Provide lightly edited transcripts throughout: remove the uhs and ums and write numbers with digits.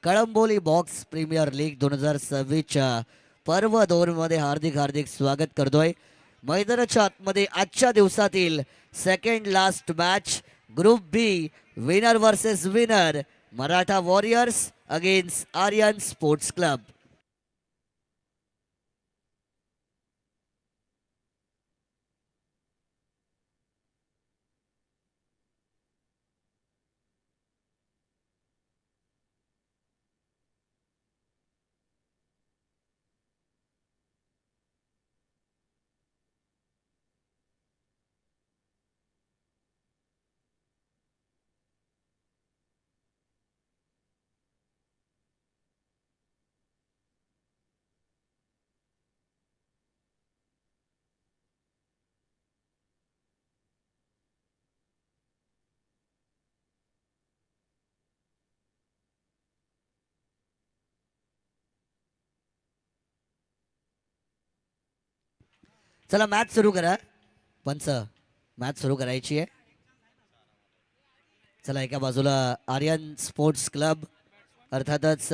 Kalamboli box premier league 2026च्या पर्व 2 मध्ये हार्दिक हार्दिक स्वागत करतोय. मैदानाच्या आतमध्ये आजच्या दिवसातील second last match group B winner versus winner Maratha Warriors against Aryan sports club. चला मॅच सुरू करा. पंच मॅच सुरू करायची आहे. चला एका बाजूला आर्यन स्पोर्ट्स क्लब अर्थातच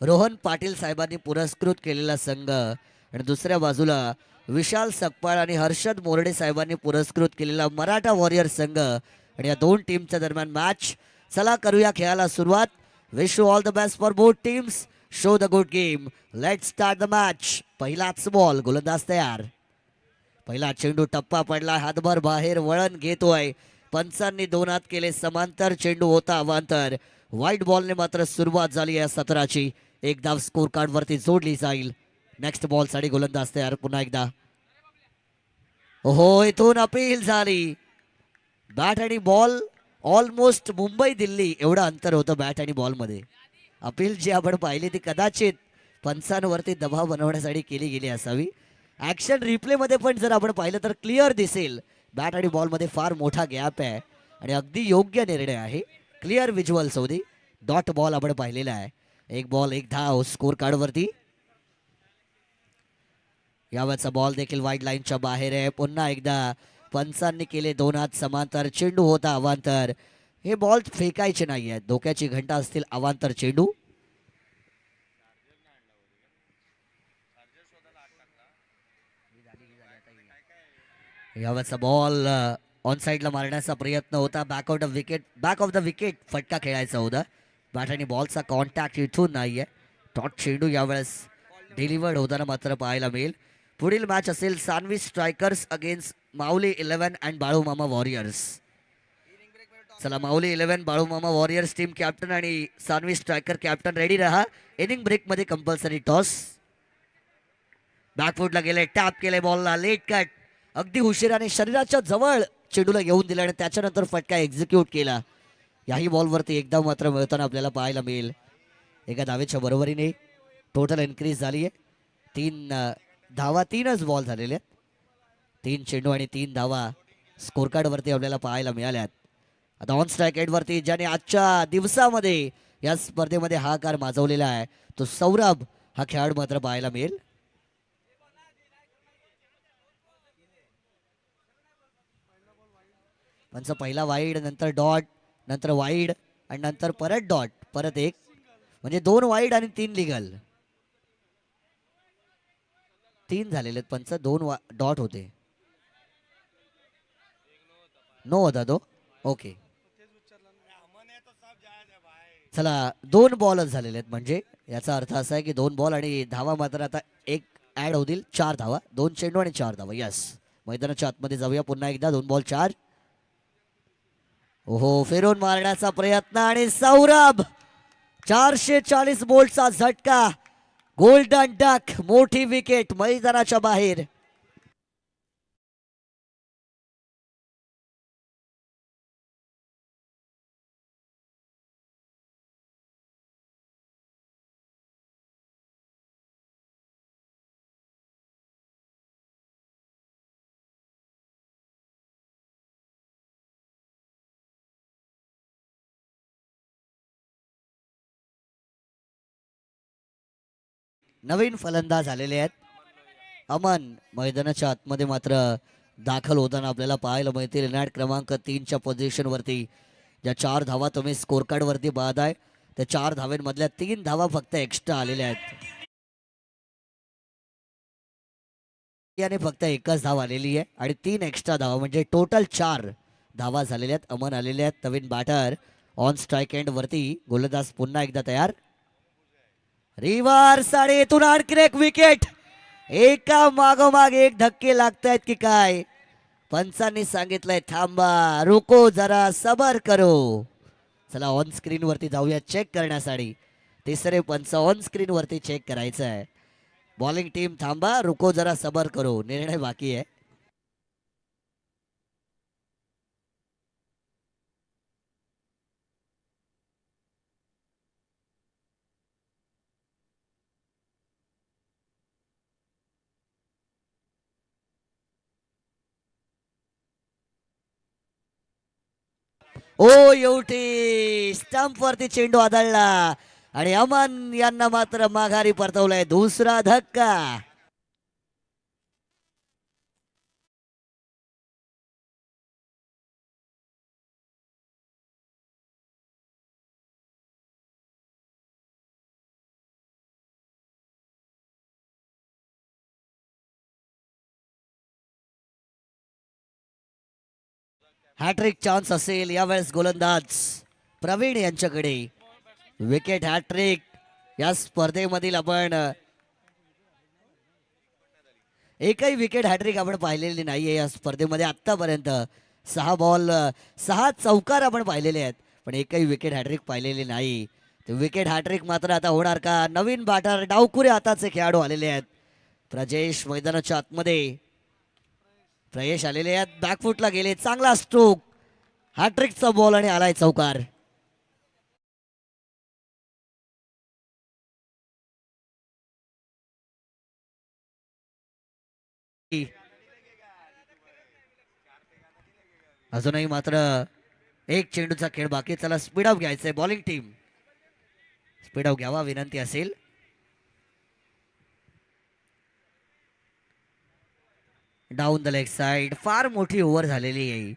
रोहन पाटील साहेबांनी पुरस्कृत केलेला संघ आणि दुसऱ्या बाजूला विशाल सकपाळ आणि हर्षद मोरडे साहेबांनी पुरस्कृत केलेला मराठा वॉरियर संघ आणि या दोन टीमच्या दरम्यान मॅच. चला करूया खेळाला सुरुवात. Wish you all the best for both teams. Show the good game. Let start the match. पहिलाच बॉल. गोलंदाज तयार. पहिला चेंडू टप्पा पडला. हातभर बाहेर वळण घेतोय. पंचांनी दोन हात केले समांतर. चेंडू होता अवांतर. व्हाईट बॉलने मात्र सुरुवात झाली या सत्राची. एक धाव स्कोर कार्ड वरती जोडली जाईल. नेक्स्ट बॉल साठी गोलंदाज तयार पुन्हा एकदा. हो इथून अपील झाली. बॅट आणि बॉल ऑलमोस्ट मुंबई दिल्ली एवढं अंतर होतं बॅट आणि बॉल मध्ये. अपील जी आपण पाहिली ती कदाचित पंचांवरती दबाव बनवण्यासाठी केली गेली असावी. ऍक्शन रिप्ले मध्ये पण जर आपण पाहिलं तर क्लिअर दिसेल बॅट आणि बॉल मध्ये फार मोठा गॅप आहे आणि अगदी योग्य निर्णय आहे. क्लिअर विज्युअल्स होती. डॉट बॉल आपण पाहिलेला आहे. एक बॉल एक धाव स्कोर कार्ड वरती. यावरचा बॉल देखील वाईड लाईनच्या बाहेर आहे. पुन्हा एकदा पंचांनी केले दोन हात समांतर. चेंडू होता अवांतर. हे बॉल फेकायचे नाही आहेत. धोक्याची घंटा असतील अवांतर चेंडू. यावरचा बॉल ऑन साईडला मारण्याचा प्रयत्न होता. बॅक ऑफ द विकेट फटका खेळायचा होता. बॅट आणि बॉलचा कॉन्टॅक्ट इथून नाहीये. टॉट चेंडू यावेळेस डिलिव्हर्ड होताना मात्र पाहायला मिळेल. पुढील मॅच असेल Sanvi strikers against Mauli 11 and Balumama warriors. चला Mauli 11 Balumama warriors team captain आणि सानवी स्ट्रायकर कॅप्टन रेडी रहा. इनिंग ब्रेक मध्ये कंपल्सरी टॉस. बॅकफुटला गेले. टॅप केले बॉलला. लेट कट अगदी उशिराने शरीराच्या जवळ चेंडूला घेऊन दिला आणि त्याच्यानंतर फटका एक्झिक्यूट केला. याही बॉलवरती एकदा मात्र मिळताना आपल्याला पाहायला मिळेल. एका धावेच्या बरोबरीने टोटल इन्क्रीज झाली आहे. 3 धावा 3च बॉल झालेले आहेत. 3 चेंडू आणि 3 धावा स्कोर कार्ड वरती आपल्याला पाहायला मिळाल्यात. आता ऑन स्ट्राईक एड वरती ज्याने आजच्या दिवसामध्ये या स्पर्धेमध्ये हा कार माजवलेला आहे तो सौरभ हा खेळाडू मात्र पाहायला मिळेल. पंच पहिला वाईड नंतर डॉट नंतर वाईड आणि नंतर परत डॉट परत एक म्हणजे 2 वाईड आणि 3 लिगल. 3 झालेले पंच. 2 डॉट होते. नो होता तो. ओके चला 2 बॉलच झालेले आहेत म्हणजे याचा अर्थ असा आहे की 2 बॉल आणि धावा मात्र आता एक ऍड होतील. 4 धावा. 2 चेंडू आणि 4 धावा. यस मैदानाच्या आतमध्ये जाऊया पुन्हा एकदा. 2 बॉल 4. ओहो फिरून मारण्याचा प्रयत्न आणि सौरभ 440 बोल्टचा झटका. गोल्डन डक मोठी विकेट मैदानाच्या बाहेर. नवीन फलंदाज आलेले आहेत. अमन मैदानाच्या आतमध्ये मात्र दाखल होताना आपल्याला पाहायला मिळतील. नॅट क्रमांक 3च्या पोझिशन वरती ज्या 4 धावा तुम्ही स्कोर कार्ड वरती बाद आहे त्या 4 धावांमधल्या 3 धावा फक्त एक्स्ट्रा आलेल्या आहेत. याने फक्त एकच धाव आलेली आहे आणि 3 एक्स्ट्रा धावा म्हणजे टोटल 4 धावा झालेल्या आहेत. अमन आलेले आहेत. नवीन बॅटर ऑन स्ट्राईक एंड वरती. गोलंदाज पुन्हा एकदा तयार. रिव्हर्स आणि इथून आणखी एक विकेट. एका मागोमाग एक धक्के लागतायत की काय. पंचांनी सांगितलंय थांबा, रुको जरा, सबर करो. चला ऑन स्क्रीन वरती जाऊया चेक करण्यासाठी. तिसरे पंच ऑन स्क्रीन वरती चेक करायचं आहे. बॉलिंग टीम थांबा, रुको जरा, सबर करो. निर्णय बाकी आहे. ओ एवढी स्टंप वरती चेंडू आदळला आणि अमन यांना मात्र माघारी परतवलाय. दुसरा धक्का. हॅट्रिक चान्स असेल यावेळेस गोलंदाज प्रवीण यांच्याकडे. विकेट हॅट्रिक या स्पर्धेमधील आपण एकही विकेट हॅट्रिक आपण पाहिलेली नाहीये या स्पर्धेमध्ये आतापर्यंत. 6 बॉल 6 चौकार आपण पाहिलेले आहेत पण एकही विकेट हॅट्रिक पाहिलेली नाही. विकेट हॅट्रिक मात्र आता होणार का. नवीन बॅटर डावकुरे हाताचे खेळाडू आलेले आहेत. प्रजेश मैदानाच्या आतमध्ये. प्रयेश आलेले आहेत. बॅकफुटला गेले. चांगला स्ट्रोक. हॅट्रिकचा बॉल आणि आलाय चौकार. अजूनही मात्र एक चेंडूचा खेळ बाकी. चला स्पीड अप घ्यायचंय. बॉलिंग टीम स्पीड अप घ्यावा विनंती असेल. Down the leg side. फार मोठी ओव्हर झालेली आहे.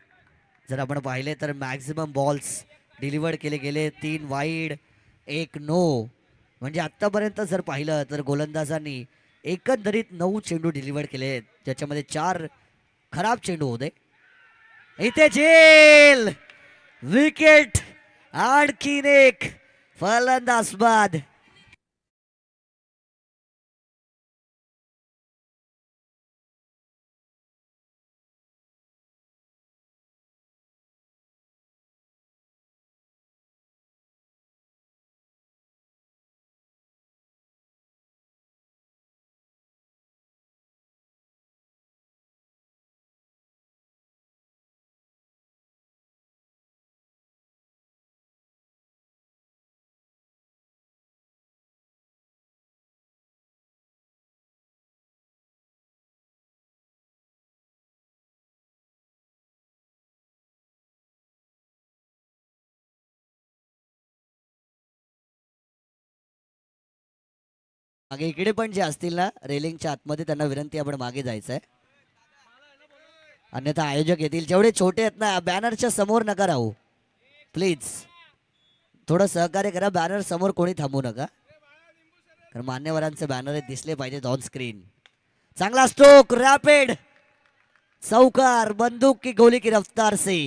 जर आपण पाहिले तर मॅक्झिमम बॉल्स डिलिव्हर्ड केले गेले. 3 वाईड 1 नो. म्हणजे आतापर्यंत जर पाहिलं तर गोलंदाजांनी एकंदरीत 9 चेंडू डिलिव्हर्ड केले ज्याच्यामध्ये 4 खराब चेंडू होते. इथे जेल. विकेट. आणखीन एक फलंदाज बाद. मागे इकडे पण जे असतील ना रेलिंगच्या आतमध्ये त्यांना विनंती आपण मागे जायचंय. अन्यथा आयोजक येतील. जेवढे छोटे आहेत ना बॅनरच्या समोर नका राहू प्लीज. थोडं सहकार्य करा. बॅनर समोर कोणी थांबू नका कारण मान्यवरांचे बॅनर दिसले पाहिजेत ऑन स्क्रीन. चांगला स्ट्रोक. रॅपिड चौकार. बंदूक की गोली की रफ्तार से.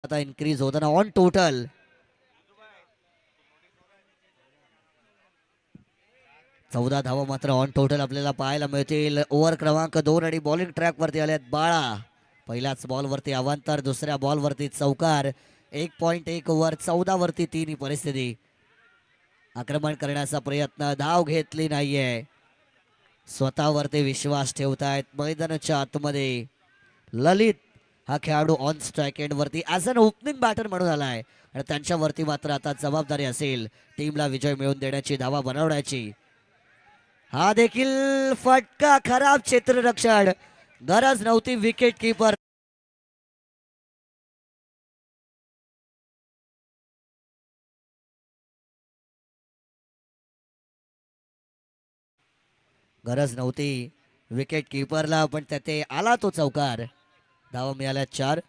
आता इन्क्रीज होताना ऑन टोटल 14 धावा मात्र ऑन टोटल आपल्याला पाहायला मिळतील. ओव्हर क्रमांक 2 आणि बॉलिंग ट्रॅक वरती आल्यात बाळा. पहिल्याच बॉल वरती अवांतर. दुसऱ्या बॉल वरती चौकार. 1.1 ओव्हर 14 वरती 3 ही परिस्थिती. आक्रमण करण्याचा प्रयत्न. धाव घेतली नाहीये. स्वतःवरती विश्वास ठेवतायत मैदानाच्या आतमध्ये. ललित हा खेळाडू ऑन स्ट्राईक एंड वरती ॲज अन ओपनिंग बॅटर म्हणून आलाय आणि त्यांच्यावरती मात्र आता जबाबदारी असेल टीमला विजय मिळवून देण्याची, धावा बनवण्याची. हा देखील फटका. खराब क्षेत्ररक्षण. गरज नव्हती. विकेट कीपर गरज नव्हती विकेट कीपरला पण त्याते आला तो चौकार. धावा मिळाल्या 4.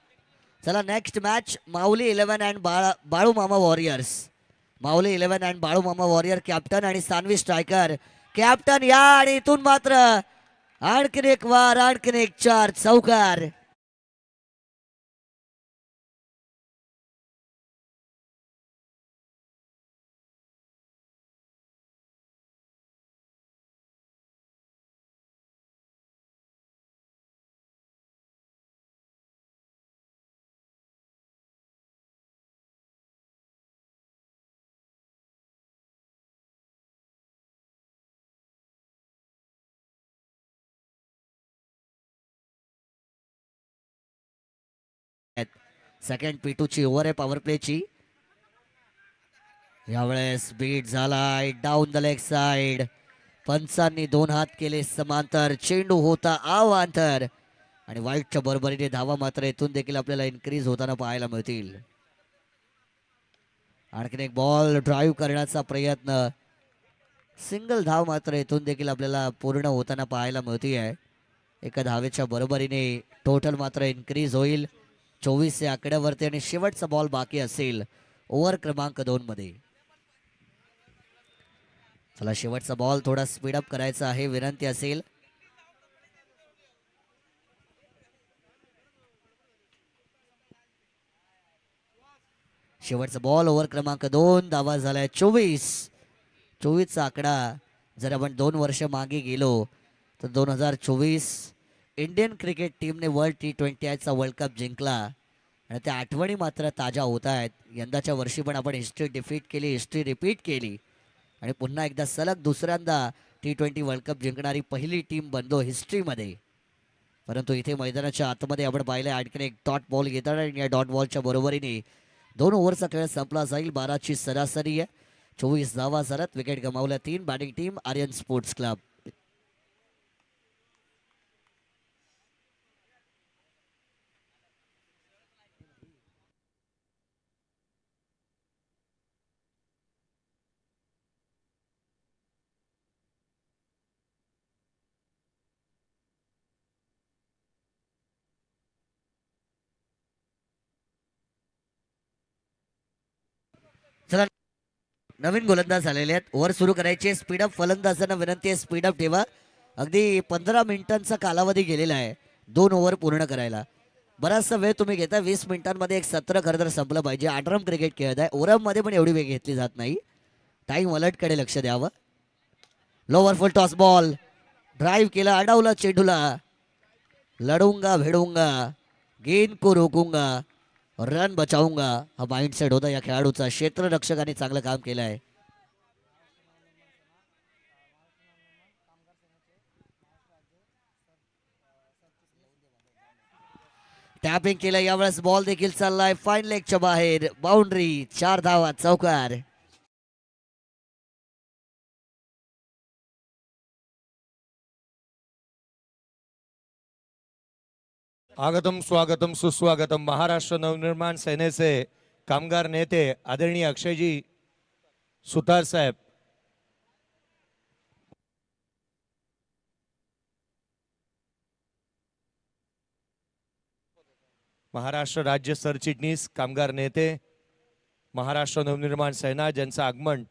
चला next match Mauli 11 and Balu मामा वॉरियर्स. माऊली 11 अँड बाळू मामा वॉरियर कॅप्टन आणि सानवी स्ट्रायकर. कॅप्टन या आणि इथून मात्र आणखीन एक वार, आणखीन एक 4 चौकार. सेकंड P2 ची ओव्हर आहे पॉवर प्लेची. यावेळेस बीट झालाय डाऊन द लेग साइड. पंचांनी 2 हात केले समांतर. चेंडू होता अवांतर आणि वाईटच्या बरोबरीने धावा मात्र इथून देखील आपल्याला इन्क्रीज होताना पाहायला मिळतील. आणखीन एक बॉल ड्राईव्ह करण्याचा प्रयत्न. सिंगल धाव मात्र इथून देखील आपल्याला पूर्ण होताना पाहायला मिळते. एका धावेच्या बरोबरीने टोटल मात्र इन्क्रीज होईल 24 या आकड्यावरती आणि शेवटचा बॉल बाकी असेल ओव्हर क्रमांक 2 मध्ये. चला शेवटचा बॉल थोडा स्पीडअप करायचा आहे, विनंती असेल. शेवटचा बॉल ओव्हर क्रमांक 2. धावा झालाय 24. 24चा आकडा जर आपण 2 वर्ष मागे गेलो तर 2024 इंडियन क्रिकेट टीमने वर्ल्ड T20चा वर्ल्ड कप जिंकला आणि त्या आठवणी मात्र ताज्या होत आहेत. यंदाच्या वर्षी पण आपण हिस्ट्री डिफीट केली, हिस्ट्री रिपीट केली आणि पुन्हा एकदा सलग दुसऱ्यांदा T20 वर्ल्ड कप जिंकणारी पहिली टीम बनलो हिस्ट्रीमध्ये. परंतु इथे मैदानाच्या आतमध्ये आपण पाहिलं आणखीन एक डॉट बॉल घेतात आणि या डॉट बॉलच्या बरोबरीने 2 ओव्हरचा खेळ संपला जाईल. 12ची सरासरी आहे. 24 धावा झाल्यात. विकेट गमावल्या 3. Batting team Aryan sports club. चला नवीन गोलंदाज झालेले आहेत. ओव्हर सुरू करायचे. स्पीडअप फलंदाजांना विनंती आहे स्पीडअप ठेवा. अगदी 15 मिनिटांचा कालावधी गेलेला आहे 2 ओव्हर पूर्ण करायला. बराचसा वेळ तुम्ही घेता. 20 मिनिटांमध्ये एक सत्र खरं तर संपलं पाहिजे. आडरम क्रिकेट खेळत आहे. ओव्हरमध्ये पण एवढी वेळ घेतली जात नाही. टाईम अलर्टकडे लक्ष द्यावं. लोवर फुल टॉस बॉल ड्राईव्ह केला, अडवला चेंडूला. लढूंगा भिडूंगा गेंद को रोकूंगा रन बचाऊंगा हा माइंडसेट होता या खेळाडूचा. क्षेत्ररक्षकाने चांगलं काम केलं आहे. टॅपिंग केलं. यावेळेस बॉल देखील चाललाय फाईन लेगच्या बाहेर. बाउंड्री. 4 धावा चौकार. आगतम स्वागतम सुस्वागतम. महाराष्ट्र नवनिर्माण सेनेचे कामगार नेते आदरणीय अक्षयजी सुतार साहेब, महाराष्ट्र राज्य सरचिटणीस कामगार नेते महाराष्ट्र नवनिर्माण सेना ज्यांचं आगमन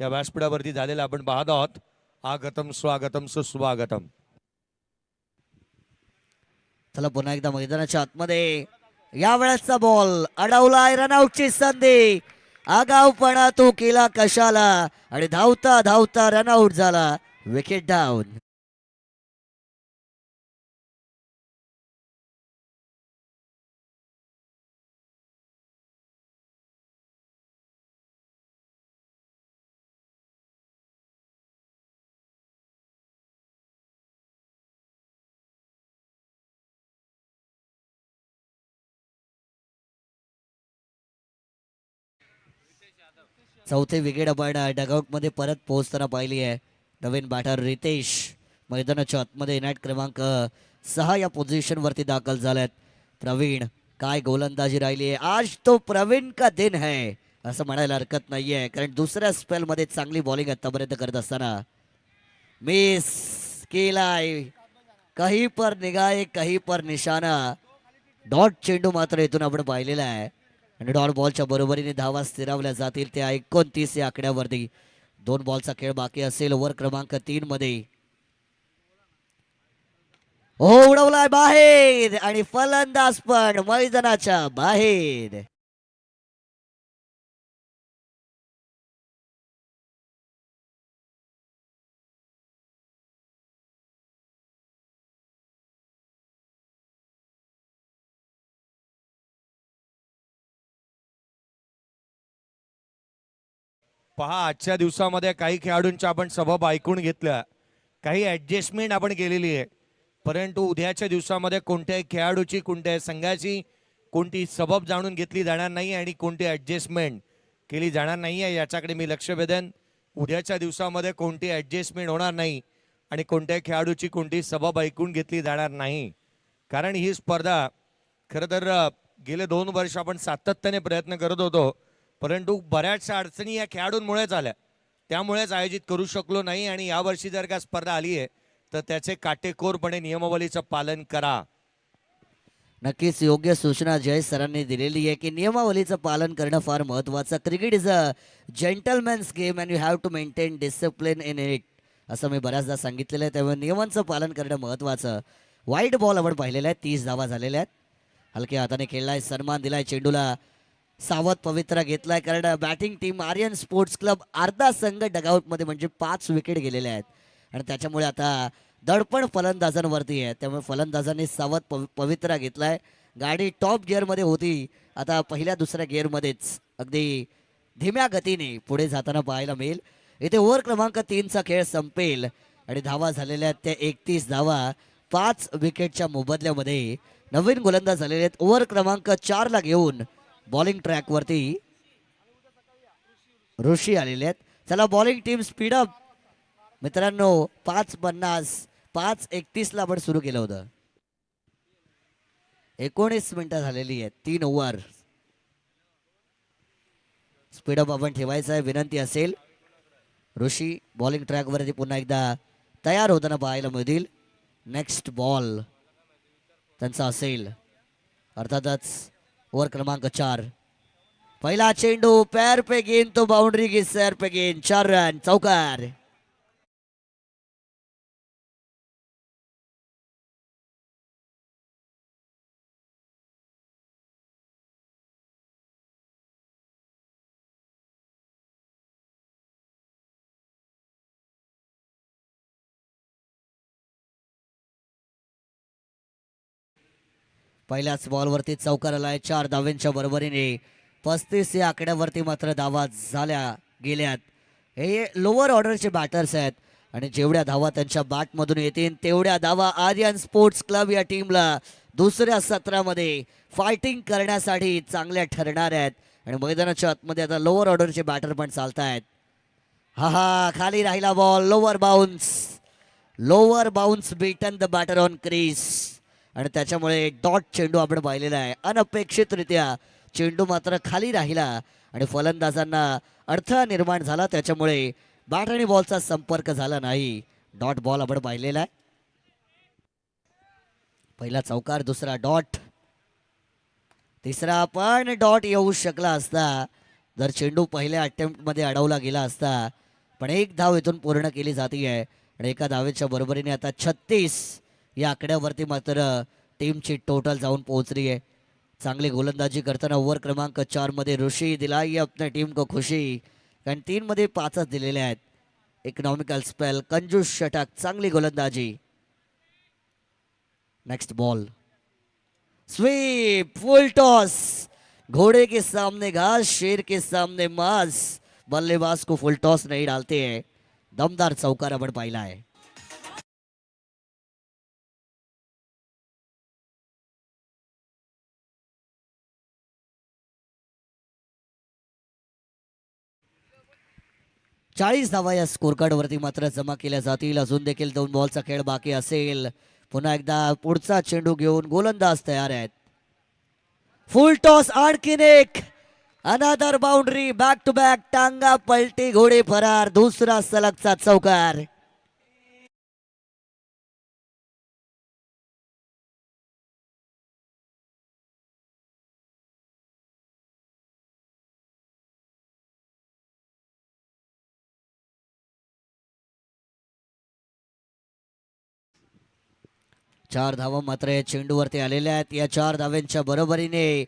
या व्यासपीठावरती झालेलं आपण पाहत आहोत. आगतम स्वागतम सुस्वागतम. चला पुन्हा एकदा मैदानाच्या आतमध्ये. यावेळेसचा बॉल अडवलाय. रनआउटची संधी. आगाऊपणा तो केला कशाला आणि धावता धावता रनआउट झाला. Wicket down. चौथे विकेट आपण डगआउट मध्ये परत पोहोचताना पाहिली आहे. नवीन बॅटर रितेश मैदानाच्या आतमध्ये इनॅट क्रमांक 6 या पोझिशन वरती दाखल झाल्यात. प्रवीण काय गोलंदाजी राहिली आहे आज. तो प्रवीण का दिन है असं म्हणायला हरकत नाहीये, कारण दुसऱ्या स्पेल मध्ये चांगली बॉलिंग आतापर्यंत करत असताना मिस केलाय. कहीं पर निगाहे कहीं पर निशाना. डॉट चेंडू मात्र इथून आपण पाहिलेला आहे आणि डॉट बॉलच्या बरोबरीने धावा स्थिरावल्या जातील त्या 29 या आकड्यावरती. 2 बॉलचा खेळ बाकी असेल ओव्हर क्रमांक 3 मध्ये. हो उडवलाय बाहेर आणि फलंदाज पण मैदानाच्या बाहेर. पहा, आजच्या दिवसामध्ये काही खेळाडूंच्या आपण सबब ऐकून घेतल्या, काही ऍडजस्टमेंट आपण केलेली आहे, परंतु उद्याच्या दिवसामध्ये कोणत्याही खेळाडूची कोणत्याही संघाची कोणती सबब जाणून घेतली जाणार नाही आणि कोणती ऍडजस्टमेंट केली जाणार नाही आहे याच्याकडे मी लक्ष वेधेन. उद्याच्या दिवसामध्ये कोणती ऍडजस्टमेंट होणार नाही आणि कोणत्याही खेळाडूची कोणती सबब ऐकून घेतली जाणार नाही, कारण ही स्पर्धा खरं तर गेले 2 वर्ष आपण सातत्याने प्रयत्न करत होतो, परंतु बऱ्याचशा अडचणी या खेळाडूंमुळेच आल्या, त्यामुळेच आयोजित करू शकलो नाही. आणि यावर्षी जर का स्पर्धा आली आहे तर त्याचे काटेकोरपणे नियमावलीचं पालन करा. नक्कीच योग्य सूचना जय सरांनी दिलेली आहे की नियमावलीचं पालन करणं फार महत्त्वाचं. Cricket is a gentleman's game and you have to maintain discipline in it, असं मी बऱ्याचदा सांगितलेलं आहे. त्यामुळे नियमांचं पालन करणं महत्त्वाचं. वाईट बॉल आपण पाहिलेला आहे, 30 धावा झालेल्या आहेत. हलक्या हाताने खेळलाय, सन्मान दिलाय चेंडूला, सावध पवित्रा घेतलाय. कारण batting team Aryan sports club अर्धा संघ डगआउटमध्ये म्हणजे 5 विकेट गेलेल्या आहेत आणि त्याच्यामुळे आता दडपण फलंदाजांवरती आहे. त्यामुळे फलंदाजांनी सावध पवित्रा घेतलाय. गाडी टॉप गिअरमध्ये होती, आता पहिल्या दुसऱ्या गिअरमध्येच अगदी धीम्या गतीने पुढे जाताना पाहायला मिळेल. इथे ओव्हर क्रमांक 3चा खेळ संपेल आणि धावा झालेल्या आहेत त्या 31 धावा 5 विकेटच्या मोबदल्यामध्ये. नवीन गोलंदाज झालेले आहेत. ओव्हर क्रमांक 4ला घेऊन बॉलिंग ट्रॅकवरती ऋषी आलेले आहेत. चला बॉलिंग टीम स्पीडअप मित्रांनो. 5:50 5:31ला आपण सुरू केलं होतं. 19 मिनिटं झालेली आहेत, 3 ओव्हर. स्पीडअप आपण ठेवायचं आहे विनंती असेल. ऋषी बॉलिंग ट्रॅकवरती पुन्हा एकदा तयार होताना पाहायला मिळतील. नेक्स्ट बॉल त्यांचा असेल अर्थातच ओव्हर क्रमांक 4. पहिला चेंडू पैर पे गेंद तो बाउंड्री की सैर पे गेंद, 4 रन चौकार. पहिल्याच बॉलवरती चौकार आलाय. 4 धाव्यांच्या बरोबरीने 35 या आकड्यावरती मात्र धावा झाल्या गेल्यात. हे लोअर ऑर्डरचे बॅटर्स आहेत आणि जेवढ्या धावा त्यांच्या बॅटमधून येतील तेवढ्या धावा आर्यन स्पोर्ट्स क्लब या टीमला दुसऱ्या सत्रामध्ये फायटिंग करण्यासाठी चांगल्या ठरणार आहेत. आणि मैदानाच्या आतमध्ये आता लोअर ऑर्डरचे बॅटर पण चालत आहेत. हा खाली राहिला ball, lower bounce beaten the batter on crease आणि त्याच्यामुळे डॉट चेंडू आपण पाहिलेला आहे. अनपेक्षितरित्या चेंडू मात्र खाली राहिला आणि फलंदाजांना अडथळा निर्माण झाला, त्याच्यामुळे बॅट आणि बॉलचा संपर्क झाला नाही. डॉट बॉल आपण पाहिलेला आहे. पहिला चौकार, दुसरा डॉट, तिसरा पण डॉट येऊ शकला असता जर चेंडू पहिल्या अटेम्प्टमध्ये अडवला गेला असता. पण 1 धाव इथून पूर्ण केली जाते आहे आणि एका धावेच्या बरोबरीने आता 36 या आकड्यावरती मात्र टीमची टोटल जाऊन पोहोचली आहे. चांगली गोलंदाजी करताना ओव्हर क्रमांक 4 मध्ये ऋषी दिलाई अपने टीम को खुशी, कारण 3 मध्ये 5च दिलेले आहेत. इकॉनॉमिकल स्पेल, कंजूस षटक, चांगली गोलंदाजी. Next ball, sweep, full toss. घोड़े के सामने घास, शेर के सामने मांस. बल्लेबाज को फुल टॉस नहीं डालते हैं. दमदार चौकार आपण पाहिला आहे. चाळीस धावा या स्कोर कार्ड वरती मात्र जमा केल्या जातील. अजून देखील 2 बॉलचा खेळ बाकी असेल. पुन्हा एकदा पुढचा चेंडू घेऊन गोलंदाज तयार आहेत. फुल टॉस, आणखीन एक, another boundary, back to back, टांगा पलटी, घोडे फरार, दुसरा सलगचा चौकार. 4 धावा मात्र या चेंडूवरती आलेल्या आहेत. या 4 धाव्यांच्या बरोबरीने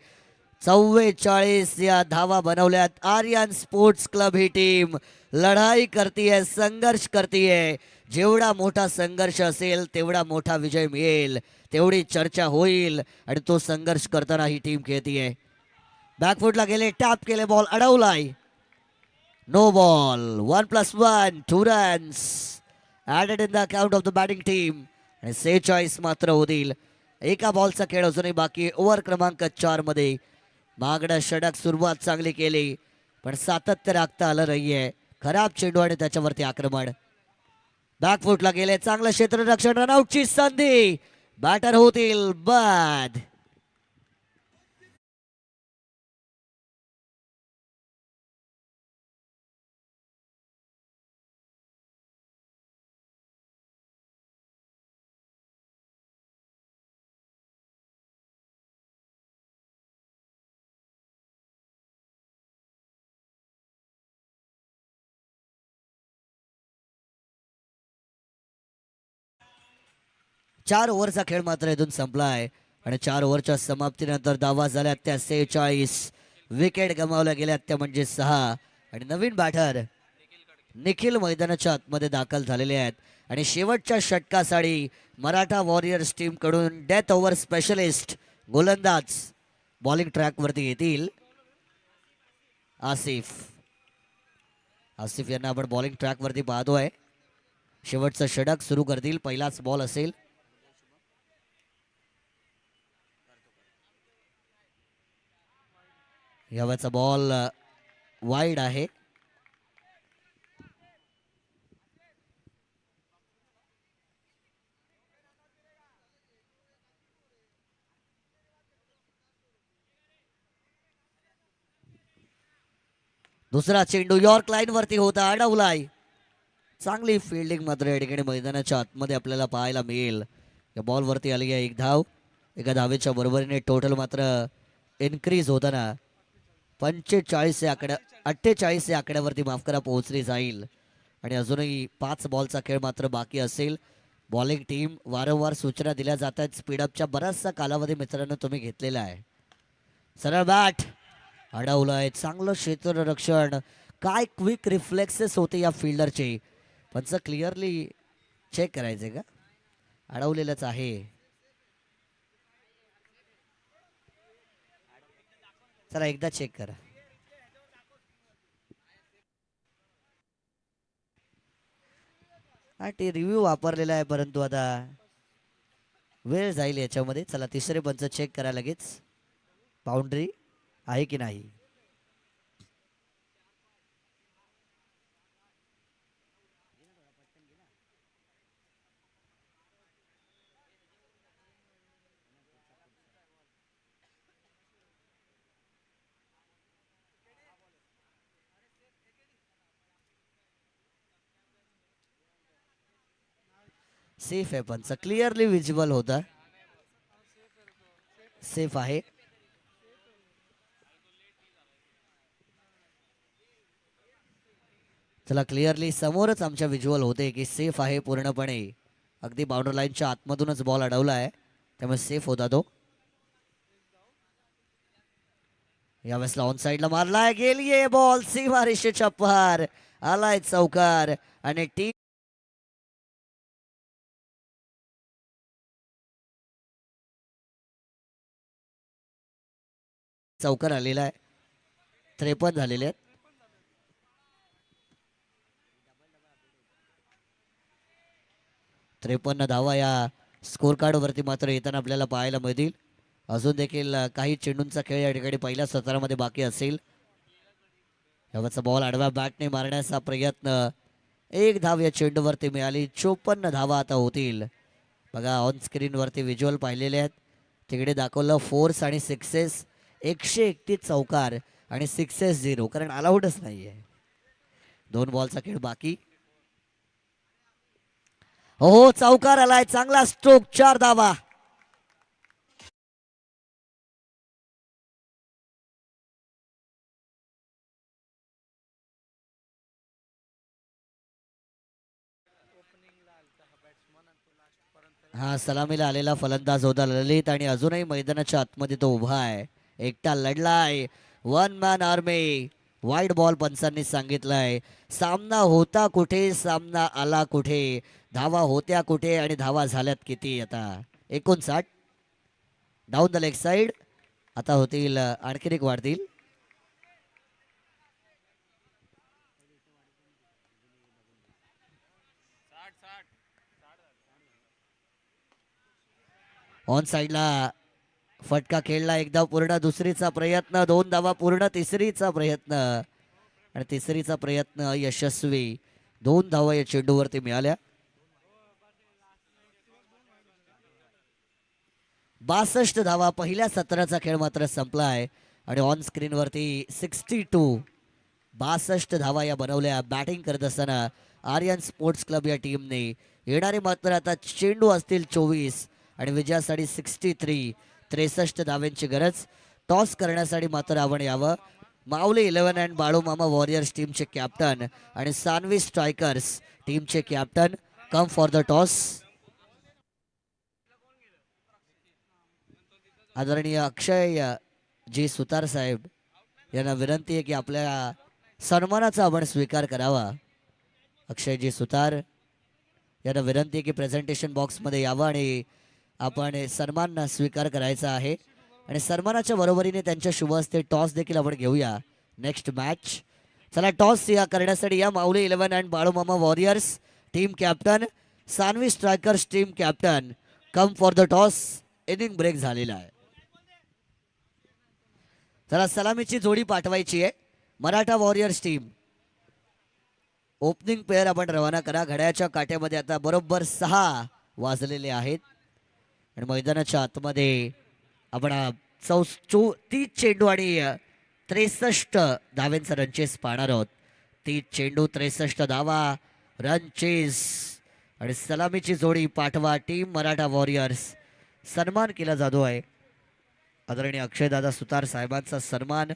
44 या धावा बनवल्यात. आर्यन स्पोर्ट्स क्लब ही टीम लढाई करतीये, संघर्ष करतीये. जेवढा मोठा संघर्ष असेल तेवढा मोठा विजय मिळेल, तेवढी चर्चा होईल आणि तो संघर्ष करताना ही टीम खेळतीये. बॅकफुटला गेले, टॅप केले, बॉल अडवलाय. No ball. 1+1 2 runs added in the account of the batting team आणि 46 मात्र होतील. एका बॉलचा खेळ अजूनही बाकी. ओव्हर क्रमांक 4 मध्ये मागणं षटक सुरुवात चांगली केली पण सातत्य राखता आलं नाहीये. खराब चेंडू आणि त्याच्यावरती आक्रमण. बॅकफुटला गेले, चांगलं क्षेत्ररक्षण, रनआउटची संधी. बॅटर होतील बाद. चार ओव्हरचा खेळ मात्र इथून संपलाय आणि 4 ओव्हरच्या समाप्तीनंतर धावा झाल्यात त्या 46. विकेट गमावल्या गेल्यात त्या म्हणजे 6 आणि नवीन बॅटर निखिल मैदानाच्या आतमध्ये दाखल झालेले आहेत आणि शेवटच्या षटकासाठी मराठा वॉरियर्स टीम कडून डेथ ओव्हर स्पेशलिस्ट गोलंदाज बॉलिंग ट्रॅकवरती येतील. आसिफ यांना आपण बॉलिंग ट्रॅकवरती पाहतोय. शेवटचं षटक सुरू करतील. पहिलाच बॉल असेल. यावेळेचा बॉल वाईड आहे. दुसरा चेंडू यॉर्क लाईन वरती होता, अडवलाय. चांगली फिल्डिंग मात्र या ठिकाणी मैदानाच्या आतमध्ये आपल्याला पाहायला मिळेल. या बॉल वरती आली आहे 1 धाव. एका धावेच्या बरोबरीने टोटल मात्र इन्क्रीज होताना 45 या 48 या आकड्यावरती माफ करा पोहोचली जाईल आणि अजूनही 5 बॉलचा खेळ मात्र बाकी असेल. बॉलिंग टीम वारंवार सूचना दिल्या जात आहेत. स्पीडअपच्या बराचसा कालावधी मित्रांनो तुम्ही घेतलेला आहे. सरळ बॅट अडवलंय. चांगलं क्षेत्ररक्षण. काय क्विक रिफ्लेक्सेस होते या फिल्डरचे. पंच क्लिअरली चेक करायचे का. अडवलेलंच आहे. चला एकदा चेक करा. हा ते रिव्ह्यू वापरलेला आहे परंतु आता वेळ जाईल याच्यामध्ये. चला तिसरे पंच चेक करा लगेच. बाउंड्री आहे की नाही. सेफ आहे पंच. क्लिअरली विजिबल होता. सेफ आहे. चला क्लिअरली समोरच आमच्या विज्युअल होते की सेफ आहे पूर्णपणे. अगदी बाउंड्री लाईनच्या आतमधूनच बॉल अडवला आहे त्यामुळे सेफ होता तो. यावेळेस ऑन साइडला मारलाय. गेलीये बॉल सीमा रेषेच्या पार. आलाय चौकार आणि टीम चौकार आलेला आहे. 53 झालेले आहेत. त्रेपन्न धावा या स्कोर कार्ड वरती मात्र येताना आपल्याला पाहायला मिळतील. अजून देखील काही चेंडूंचा खेळ या ठिकाणी पहिल्या सत्रामध्ये बाकी असेल. यावरचा बॉल आडव्या बॅटने मारण्याचा प्रयत्न. 1 धाव या चेंडूवरती मिळाली. 54 धावा आता होतील. बघा ऑन स्क्रीन वरती विज्युअल पाहिलेले आहेत. तिकडे दाखवलं फोर्स आणि सिक्सेस. 131 चौकार आणि सिक्सेस 0 कारण अलाउडच नाहीये. 2 बॉलचा खेळ बाकी. हो चौकार आलाय. चांगला स्ट्रोक. 4 धावा. हा सलामीला आलेला फलंदाज होता ललित आणि अजूनही मैदानाच्या आतमध्ये तो उभा आहे. एकटा लढलाय. One man army. वाईट बॉल पंचांनी सांगितलंय. सामना होता कुठे, सामना आला कुठे, धावा होत्या कुठे आणि धावा झाल्यात किती. आता 59 डाऊन द लेग साइड. आता होतील आणखीन एक वाढतील. ऑन साइडला फटका खेळला एकदा पूर्ण. दुसरीचा प्रयत्न, 2 धावा पूर्ण. तिसरीचा प्रयत्न आणि तिसरीचा प्रयत्न यशस्वी. 2 धावा या चेंडूवरती मिळाल्या. 62 धावा. पहिल्या सत्राचा खेळ मात्र संपलाय आणि ऑन स्क्रीनवरती 62 62 धावा या बनवल्या बॅटिंग करत असताना आर्यन स्पोर्ट्स क्लब या टीमने. येणारे मात्र आता चेंडू असतील 24 आणि विजयासाठी 63 धाव्यांची गरज. टॉस करण्यासाठी मात्र आपण यावं. माऊली 11 अँड बाळू मामा वॉरियर्स टीमचे कॅप्टन आणि सानवी स्ट्रायकर्स टीमचे captain come for the toss. आदरणीय अक्षय जी सुतार साहेब यांना विनंती आहे की आपल्या सन्मानाचा आपण स्वीकार करावा. अक्षयजी सुतार यांना विनंती आहे की प्रेझेंटेशन बॉक्समध्ये यावं आणि आपण सन्मान स्वीकार करायचा आहे. आणि सन्मानाच्या बरोबरीने त्यांच्या शुभ हस्ते टॉस देखील आपण घेऊया. Next match. चला टॉस या करण्यासाठी या. Mauli 11 and Balumama warriors team captain, Sanvi strikers team captain come for the toss. Inning break झालेला आहे. चला सलामीची जोडी पाठवायची आहे. Maratha warriors team opening pair आपण रवाना करा. घड्याच्या काट्यामध्ये आता बरोबर 6 वाजलेले आहेत आणि मैदानाच्या आतमध्ये आपण 30 चेंडू आणि 63 धाव्यांचा रन चेस पाहणार आहोत. 30 चेंडू 63 धावा रन चेस आणि सलामीची जोडी पाठवा टीम मराठा वॉरियर्स. सन्मान केला जातो आहे. आदरणीय अक्षयदादा सुतार साहेबांचा सन्मान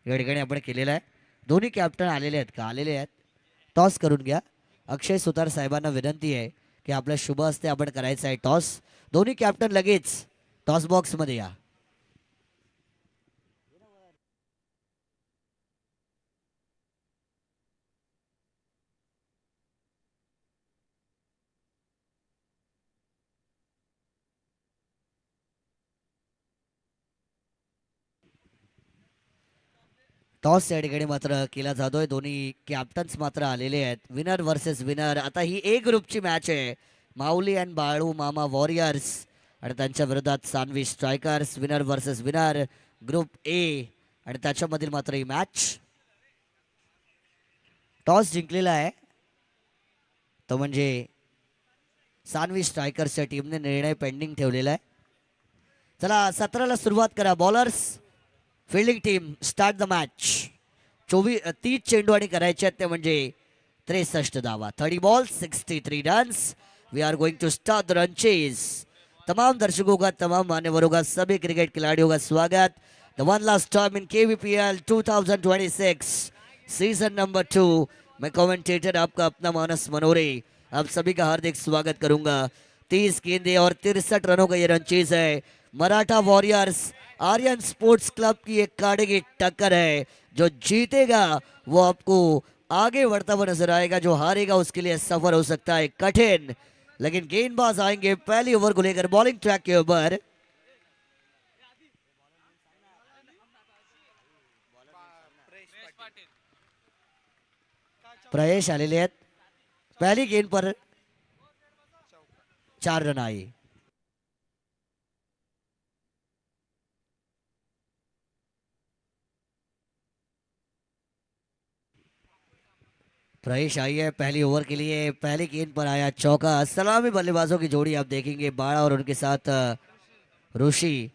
या ठिकाणी आपण केलेला आहे. दोन्ही कॅप्टन आलेले आहेत का? आलेले आहेत. टॉस करून घ्या. अक्षय सुतार साहेबांना विनंती आहे की आपल्या शुभ हस्ते आपण करायचं आहे टॉस. दोन्ही कॅप्टन लगेच टॉस बॉक्समध्ये या. टॉस या ठिकाणी मात्र केला जातोय. दोन्ही कॅप्टन्स मात्र आलेले आहेत. Winner versus winner. आता ही ए ग्रुपची मॅच आहे. माऊली अँड बाळू मामा वॉरियर्स आणि त्यांच्या विरोधात Sanvi strikers. Winner versus winner group A आणि त्याच्यामधील मात्र ही मॅच. टॉस जिंकलेला आहे तो म्हणजे सानवी स्ट्रायकर्सच्या टीमने. निर्णय पेंडिंग ठेवलेला आहे. चला सत्राला सुरुवात करा. Bowlers fielding team start the match. 30 चेंडू आणि करायचे आहेत ते म्हणजे 63 धावा. 30 ball 63 runs. We are going to start the run chase. तमाम दर्शकों का, तमाम मान्यवरों का, सभी क्रिकेट खिलाड़ियों का स्वागत. The one last time in KVPL 2026 season number 2. मैं कमेंटेटर आपका अपना मानस मनोरे आप सभी का हार्दिक स्वागत करूंगा. 30 गेंदे और 63 रनों का ये रन चेज है. Maratha warriors Aryan sports club की एक काड़ेगी टक्कर है. जो जीतेगा वो आपको आगे बढ़ता हुआ नजर आएगा. जो हारेगा उसके लिए सफर हो सकता है कठिन. लेकिन गेंदबाज आएंगे पहली ओवर को लेकर बॉलिंग ट्रैक के ऊपर. प्रयेश आलेले आहेत. पहली गेंद पर 4 रन आए. प्रवेश आई है पहली ओवर के लिए. पहली गेंद पर आया चौका. सलामी बल्लेबाजों की जोड़ी आप देखेंगे. बाड़ा और उनके साथ ऋषि.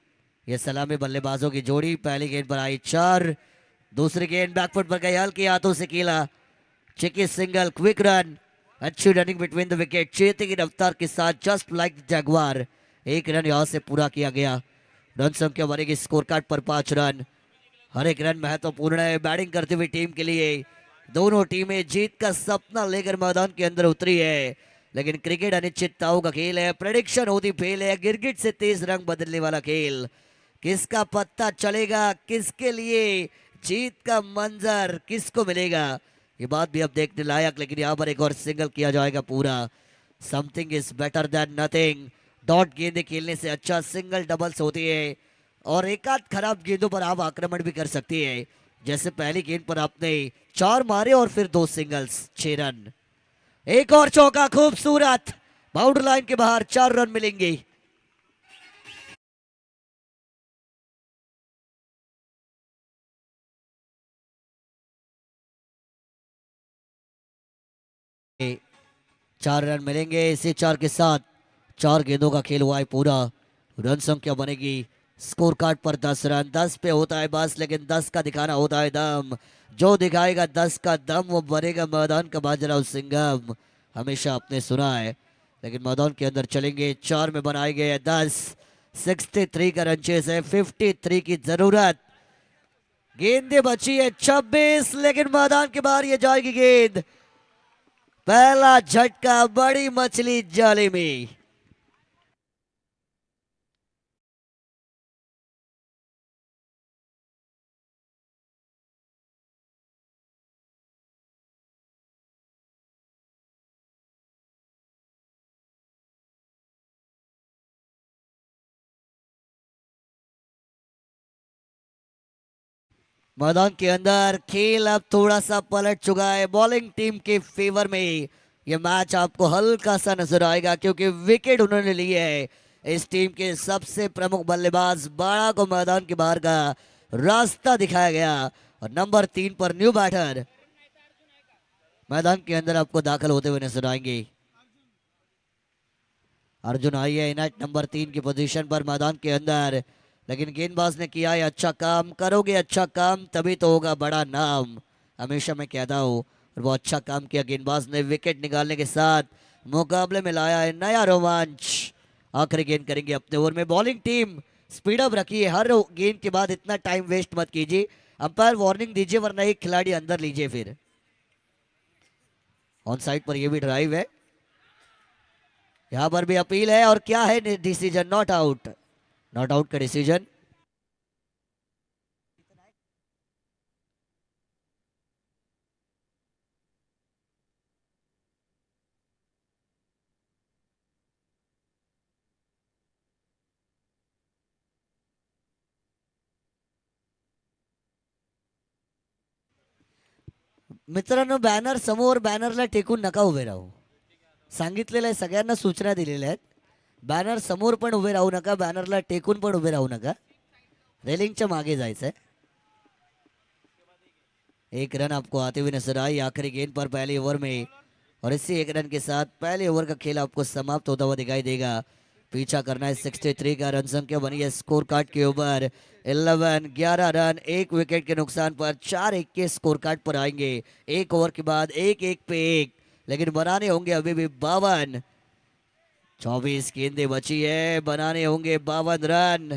ये सलामी बल्लेबाजों की जोड़ी. पहली गेंद पर आई 4. दूसरी गेंद बैकफुट पर गई हल्की हाथों से कीला. चिकी सिंगल. Quick run. अच्छी रनिंग बिटवीन द विकेट. चेती की रफ्तार के साथ जस्ट लाइक जगवार. 1 रन यहां से पूरा किया गया. रन संख्या बनेगी स्कोर कार्ड पर 5 रन. हर एक रन महत्वपूर्ण है बैटिंग करती हुई टीम के लिए. दोनों टीमें जीत का सपना लेकर मैदान के अंदर उतरी है. लेकिन क्रिकेट अनिश्चितताओं का खेल है, प्रेडिक्शन होती फेल है, गिरगिट से तेज रंग बदलने वाला खेल। किसका पत्ता चलेगा, किसके लिए जीत का मंजर किसको मिलेगा, ये बात भी अब देखने लायक। लेकिन यहाँ पर एक और सिंगल किया जाएगा पूरा। Something is better than nothing. Dot गेंदे खेलने से अच्छा सिंगल डबल्स होती है और एक आध खराब गेंदों पर आप आक्रमण भी कर सकती है। जैसे पहली गेंद पर आपने 4 मारे और फिर 2 सिंगल्स, 6 रन। एक और चौका खूबसूरत, बाउंड्री लाइन के बाहर 4 रन मिलेंगे। ए, 4 रन मिलेंगे। इसी 4 के साथ 4 गेंदों का खेल हुआ है पूरा। रन संख्या बनेगी स्कोर कार्ड पर 10 रन। 10 पे होता है बस, लेकिन 10 का दिखाना होता है दम। जो दिखाएगा 10 का दम वो बनेगा मैदान का बाजीराव सिंघम। हमेशा आपने सुना है, लेकिन मैदान के अंदर चलेंगे। 4 में बनाए गए 10, 63 का रन चेस है, 53 की जरूरत। गेंदे बची है 26, लेकिन मैदान के बाहर ये जाएगी गेंद। पहला झटका बड़ी मछली जाले में। मैदान के अंदर खेल अब थोड़ा सा पलट चुका है बॉलिंग टीम के फेवर में। यह मैच आपको हल्का सा नजर आएगा क्योंकि विकेट उन्होंने लिए है। इस टीम के सबसे प्रमुख बल्लेबाज बाड़ा को मैदान के बाहर का रास्ता दिखाया गया और नंबर 3 पर न्यू बैटर मैदान के अंदर आपको दाखिल होते हुए नजर आएंगे। अर्जुन आई है इनएट नंबर 3 की पोजीशन पर मैदान के अंदर, लेकिन गेंदबाज ने किया है अच्छा काम। करोगे अच्छा काम तभी तो होगा बड़ा नाम, हमेशा मैं कहता हूँ। और वो अच्छा काम किया गेंदबाज ने, विकेट निकालने के साथ मुकाबले में लाया है नया रोमांच। आखिरी गेंद करेंगे अपने ओवर में। बॉलिंग टीम स्पीड अप रखिए, हर गेंद के बाद इतना टाइम वेस्ट मत कीजिए। अंपायर वार्निंग दीजिए वरना एक खिलाड़ी अंदर लीजिए फिर। ऑन साइड पर ये भी ड्राइव है, यहाँ पर भी अपील है। और क्या है decision? Not out, not out का डिसीजन। मित्रांनो, बॅनर समोर बॅनरला टेकून नका उभे राहू. सांगितलेलं आहे, सगळ्यांना सूचना दिलेल्या आहेत. बॅनर समोर पण उभे राहू नका, बॅनरला टेकून पण उभे राहू नका. रेलिंगच्या मागे जायचंय. एक रन आपको आते हुए नजर आई आखिरी गेंद पर पहली ओवर में, और इसी एक रन के साथ पहले ओवर का खेल आपको समाप्त होता हुआ दिखाई देगा. पीछा करना है 63 का, रन संख्या बनी है स्कोर कार्ड के ऊपर 11 रन। एक विकेट के नुकसान पर 4-1 के स्कोर कार्ड पर आएंगे। एक ओवर के बाद 1-1 पे 1, लेकिन बनाने होंगे अभी भी 52। 24 गेंदें बची है, बनाने होंगे 52 रन।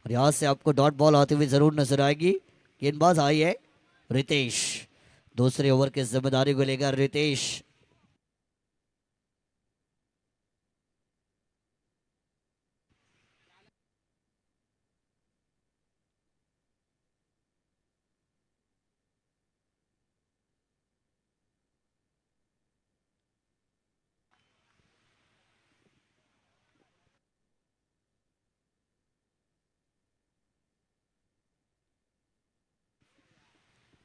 और यहां से आपको डॉट बॉल आती हुई जरूर नजर आएगी। गेंदबाज आई है रितेश, दूसरे ओवर की जिम्मेदारी को लेकर रितेश।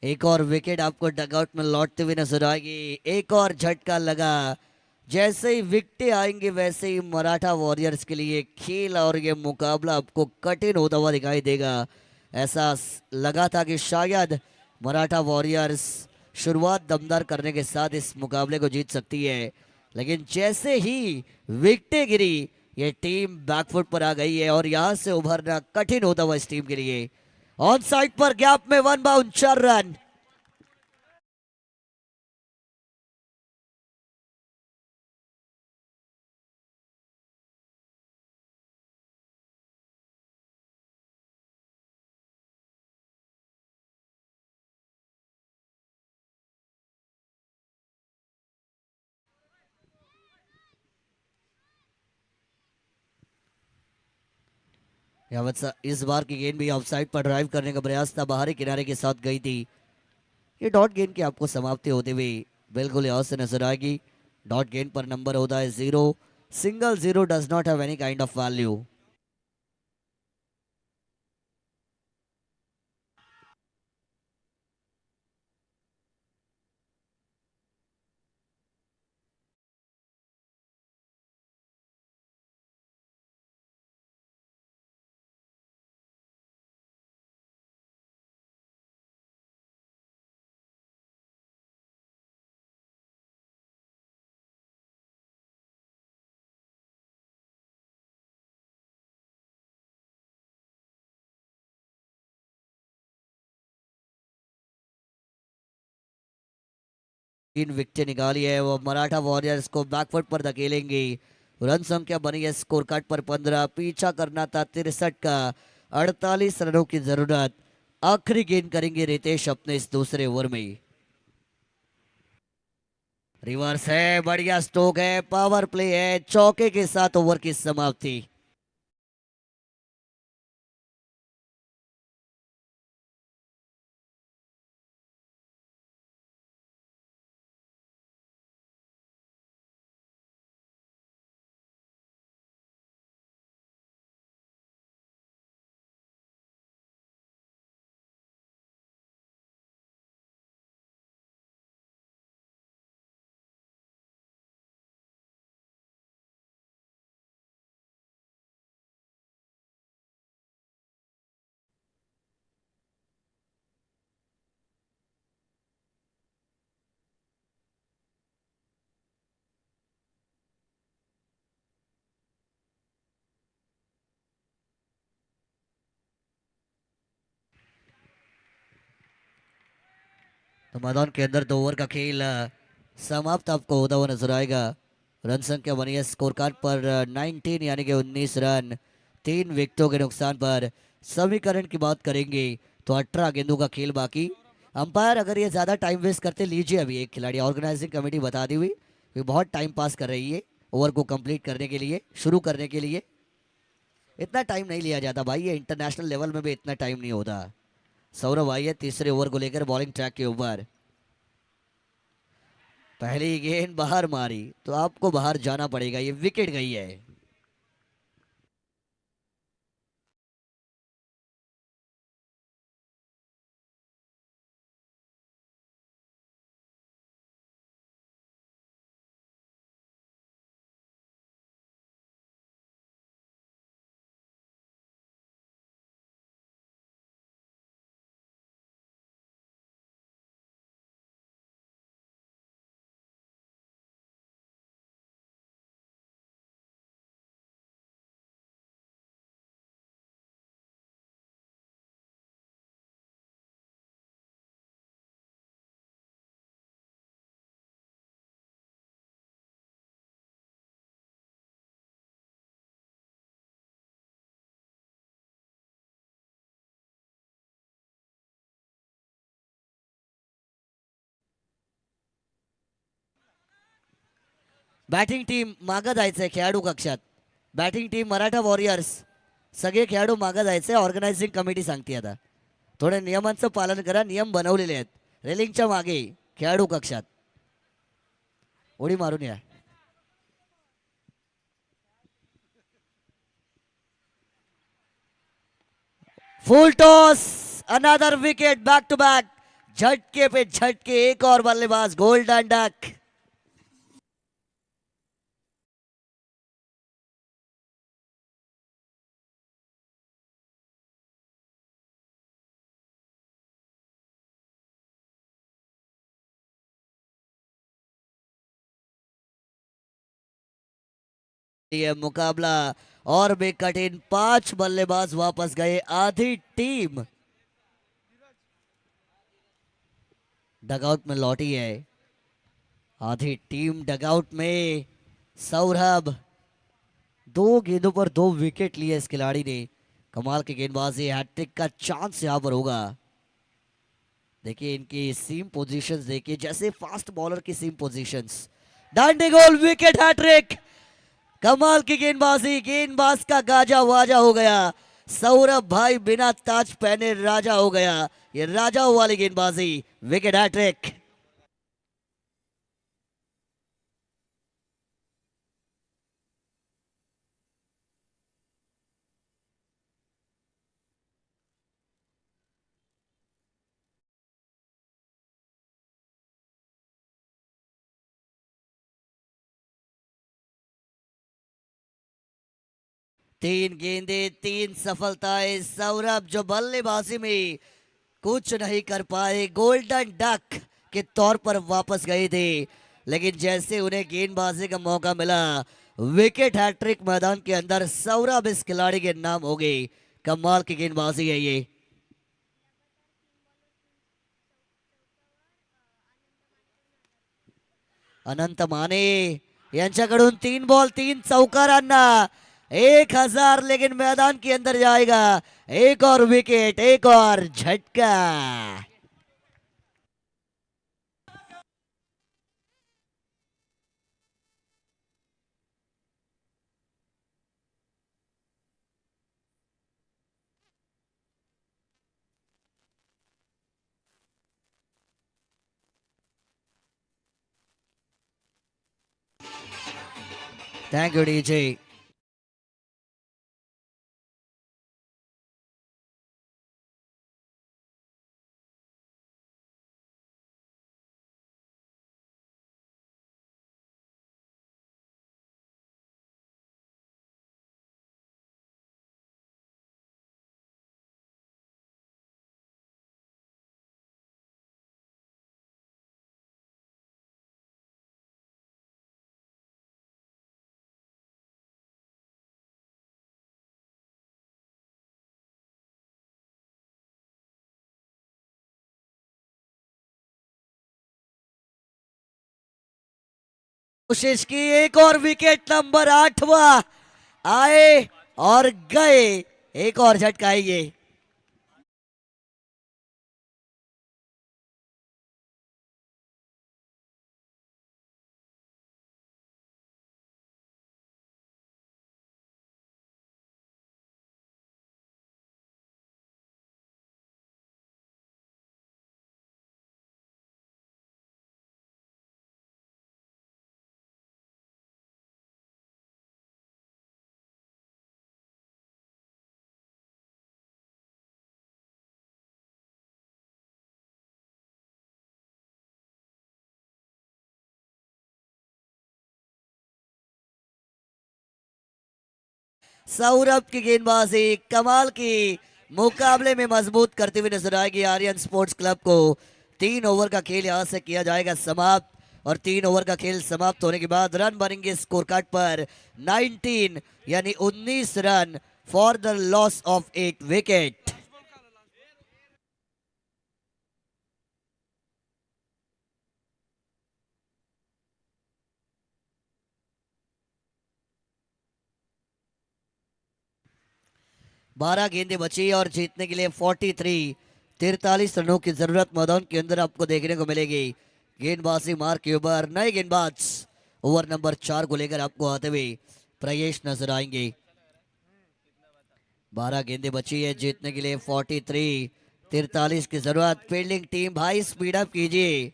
एक और विकेट आपको डगआउट में लौटते हुए नजर आएगी। एक और झटका लगा। जैसे ही विकेटें आएंगे वैसे ही मराठा वॉरियर्स के लिए खेल और ये मुकाबला आपको कठिन होता हुआ दिखाई देगा। ऐसा लगा था कि शायद मराठा वॉरियर्स शुरुआत दमदार करने के साथ इस मुकाबले को जीत सकती है, लेकिन जैसे ही विकेटें गिरी ये टीम बैकफुट पर आ गई है और यहां से उभरना कठिन होता हुआ इस टीम के लिए। ऑन साइड पर गैप में 1 बाउंड, 4 रन। इस बार की गेंद भी ऑफसाइड पर ड्राइव करने का प्रयास था, बाहरी किनारे के साथ गई थी। ये डॉट गेंद की आपको समाप्ति होते हुए बिल्कुल यहाँ से नजर आएगी। डॉट गेंद पर नंबर होता है 0। Single 0 does not have any kind of value. तीन विकेट निकाली है वो मराठा वॉरियर्स को बैकफुट पर धकेलेंगे। रन संख्या बनी है स्कोर कार्ड पर 15, पीछा करना था 63 का। 48 रनों की जरूरत। आखिरी गेंद करेंगे रितेश अपने इस दूसरे ओवर में। रिवर्स है, बढ़िया स्ट्रोक है, पावर प्ले है, चौके के साथ ओवर की समाप्ति। तो मैदान के अंदर 2 ओवर का खेल समाप्त आपको होता हुआ नजर आएगा। रन संख्या बनी है स्कोर कार्ड पर 19 यानी कि 19 रन। 3 विकेटों के नुकसान पर समीकरण की बात करेंगे तो 18 गेंदों का खेल बाकी। अंपायर अगर ये ज़्यादा टाइम वेस्ट करते, लीजिए अभी एक खिलाड़ी, ऑर्गेनाइजिंग कमेटी बता दी हुई ये बहुत टाइम पास कर रही है ओवर को कंप्लीट करने के लिए, शुरू करने के लिए। इतना टाइम नहीं लिया जाता भाई, ये इंटरनेशनल लेवल में भी इतना टाइम नहीं होता। सौरभ आई है तीसरे ओवर को लेकर बॉलिंग ट्रैक के ऊपर। पहली गेंद बाहर मारी तो आपको बाहर जाना पड़ेगा, ये विकेट गई है। बॅटिंग टीम मागं जायचंय खेळाडू कक्षात। बॅटिंग टीम मराठा वॉरियर्स सगळे खेळाडू मागं जायचंय, ऑर्गनायझिंग कमिटी सांगते आता। थोड्या नियमांचं पालन करा, नियम बनवलेले आहेत। रेलिंगच्या मागे खेळाडू कक्षात उडी मारून या। Full toss, another wicket, back to back, झटके पे झटके, एक और बल्लेबाज गोल्डन डक। ये मुकाबला और भी कठिन, 5 बल्लेबाज वापस गए, आधी टीम डगआउट में लौटी है। आधी टीम डगआउट में। सौरभ 2 गेंदों पर 2 विकेट लिए इस खिलाड़ी ने। कमाल की गेंदबाजी, हैट्रिक का चांस यहां पर होगा। देखिए इनकी सीम पोजीशंस देखिए, जैसे फास्ट बॉलर की सीम पोजीशंस। डांडी गोल, विकेट, हैट्रिक। कमाल की गेंदबाजी, गेंदबाज का गाजा वाजा हो गया। सौरभ भाई बिना ताज पहने राजा हो गया। ये राजा वाली गेंदबाजी, विकेट हैट्रिक। तीन गेंदे, तीन सफलताएं। सौरभ जो बल्लेबाजी में कुछ नहीं कर पाए, गोल्डन डक के तौर पर वापस गए थे, लेकिन जैसे उन्हें गेंदबाजी का मौका मिला, विकेट हैट्रिक मैदान के अंदर सौरभ इस खिलाड़ी के नाम हो गए। कमाल की गेंदबाजी है ये। अनंत माने यांच्याकडून 3 बॉल 3 चौकारांना 1000, लेकिन मैदान के अंदर जाएगा। एक और विकेट, एक और झटका। Thank you DJ. कोशिश की, एक और विकेट, नंबर 8वां आए और गए। एक और झटका है ये। सौरभ की गेंदबाजी कमाल की, मुकाबले में मजबूत करते हुए नजर आएगी आर्यन स्पोर्ट्स क्लब को। 3 ओवर का खेल यहां से किया जाएगा समाप्त, और 3 ओवर का खेल समाप्त होने के बाद रन बनेंगे स्कोर कार्ड पर 19, यानी 19 run for the loss of 8 wicket. बारह गेंदें बची और जीतने के लिए 43 रनों की जरूरत मैदान के अंदर आपको देखने को मिलेगी। गेंदबाजी मार्क के ऊपर नए गेंदबाज ओवर नंबर 4 को लेकर आपको आते हुए प्रयेश नजर आएंगे। 12 गेंदें बची है जीतने के लिए 43 की जरूरत। फील्डिंग टीम भाई स्पीड अप कीजिए।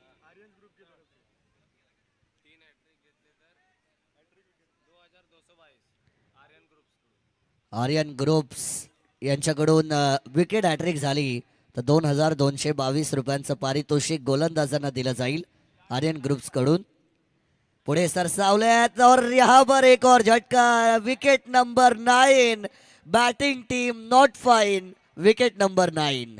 आर्यन ग्रुप्स यांच्याकडून विकेट हॅट्रिक झाली तर 2222 रुपयांचं पारितोषिक गोलंदाजांना दिलं जाईल आर्यन ग्रुप्स कडून। पुढे सरसावलेत और यहाँ पर एक और झटका, wicket number 9, batting team not fine, wicket number 9।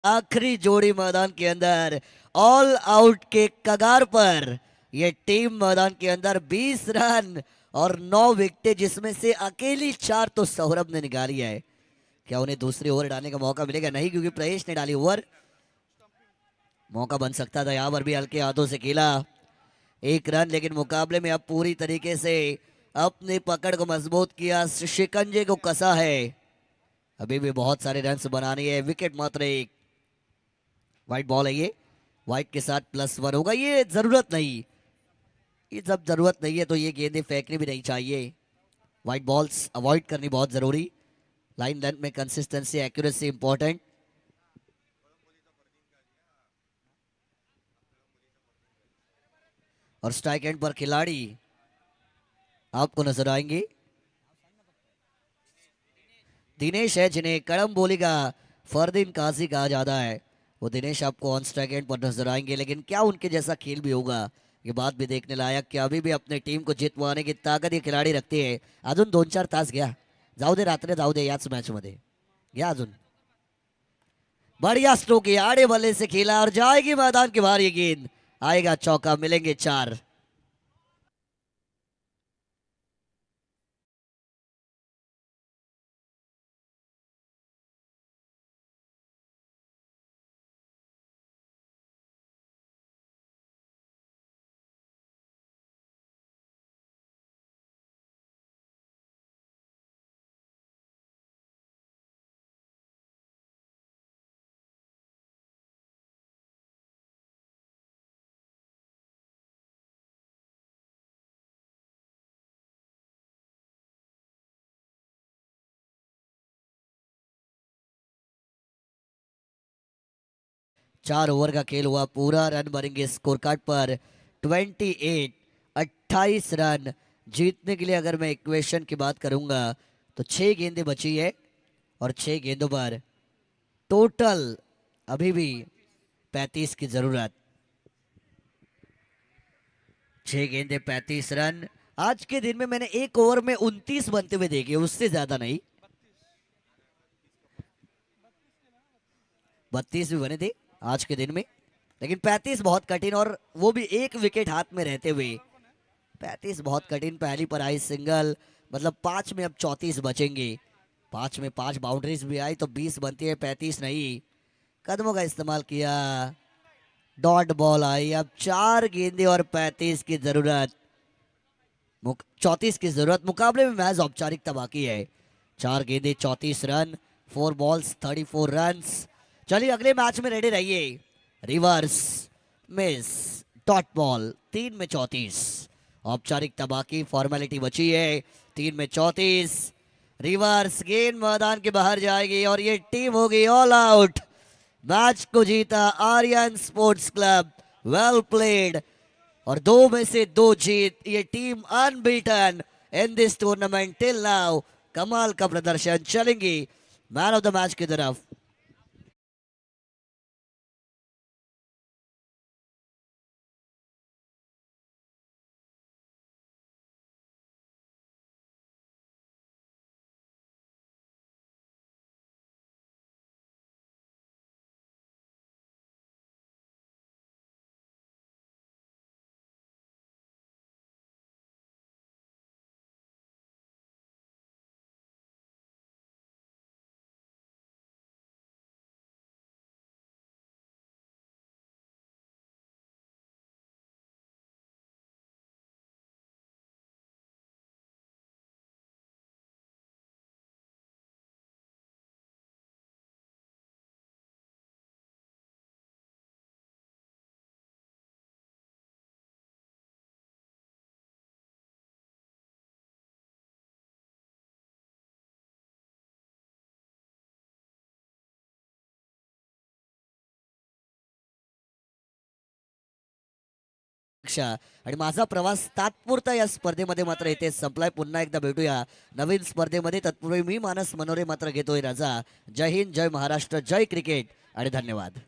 आखिरी जोड़ी मैदान के अंदर ऑल आउट के कगार पर ये टीम मैदान के अंदर 20 रन और 9 विकेटें, जिसमें से अकेली 4 तो सौरभ ने निकाली है। क्या उन्हें दूसरी ओवर डालने का मौका मिलेगा? नहीं, क्योंकि प्रयेश ने डाली ओवर। मौका बन सकता था यहाँ पर भी, हल्के हाथों से खेला 1 रन, लेकिन मुकाबले में अब पूरी तरीके से अपनी पकड़ को मजबूत किया, शिकंजे को कसा है। अभी भी बहुत सारे रन बनाने है, विकेट मात्र एक। वाइट बॉल है ये, वाइट के साथ +1 होगा। ये जरूरत नहीं, ये जब जरूरत नहीं है तो ये गेंदें फेंकनी भी नहीं चाहिए। वाइट बॉल्स अवॉइड करनी बहुत जरूरी। लाइन लेंथ में कंसिस्टेंसी, एक्यूरेसी इंपॉर्टेंट। और स्ट्राइक एंड पर खिलाड़ी आपको नजर आएंगे, दिनेश है, जिन्हें कड़म बोली का फरदीन काजी कहा जाता है। वो दिनेश आपको ऑन स्ट्राइक एंड पर नजर आएंगे, लेकिन क्या उनके जैसा खेल भी होगा, ये बात भी देखने लायक कि अभी भी अपने टीम को जितवाने की ताकत ये खिलाड़ी रखते हैं। अजून 2-4 तास घ्या, जाऊ दे, रात्र जाऊ दे याच मॅच मध्ये घ्या अजून। बढ़िया स्ट्रोक है, आड़े बल्ले से खेला और जाएगी मैदान की बाहर ये गेंद, आएगा चौका, मिलेंगे 4। चार ओवर का खेल हुआ पूरा, रन बनेंगे स्कोर कार्ड पर 28, 28 रन। जीतने के लिए अगर मैं इक्वेशन की बात करूंगा तो 6 गेंदें बची है और 6 गेंदों पर टोटल अभी भी 35 की जरूरत। 6 गेंदें 35 रन। आज के दिन में मैंने एक ओवर में 29 बनते हुए देखे, उससे ज्यादा नहीं। 32 भी बने थे आज के दिन में, लेकिन 35 बहुत कठिन, और वो भी एक विकेट हाथ में रहते हुए। 35 बहुत कठिन। पहली पर आई सिंगल, मतलब 5 में अब 34 बचेंगे। 5 में 5 बाउंड्रीज भी आई तो 20 बनती है, 35 नहीं। कदमों का इस्तेमाल किया, डॉट बॉल आई। अब 4 गेंदे और 35 की जरूरत, 34 की जरूरत। मुकाबले में महज औपचारिकता बाकी है। 4 गेंदे 34 रन, 4 बॉल्स 34 रन। चलिए अगले मैच में रेडी रहिए। रिवर्स मिस, डॉट बॉल, 3 में 34। औपचारिकता बाकी, फॉर्मेलिटी बची है। 3 में 34, रिवर्स गेंद मैदान के बाहर जाएगी और ये टीम होगी ऑल आउट। मैच को जीता आर्यन स्पोर्ट्स क्लब, वेल प्लेड। और 2 में से 2 जीत, ये team unbeaten in this tournament till now. कमाल का प्रदर्शन। चलेंगे मैन ऑफ द मैच की तरफ। आणि माझा प्रवास तात्पुरता या स्पर्धेमध्ये मात्र इथे संपलाय। पुन्हा एकदा भेटूया नवीन स्पर्धेमध्ये। तत्पूर्वी मी मानस मनोरे मात्र घेतोय रजा। जय हिंद, जय महाराष्ट्र, जय क्रिकेट आणि धन्यवाद।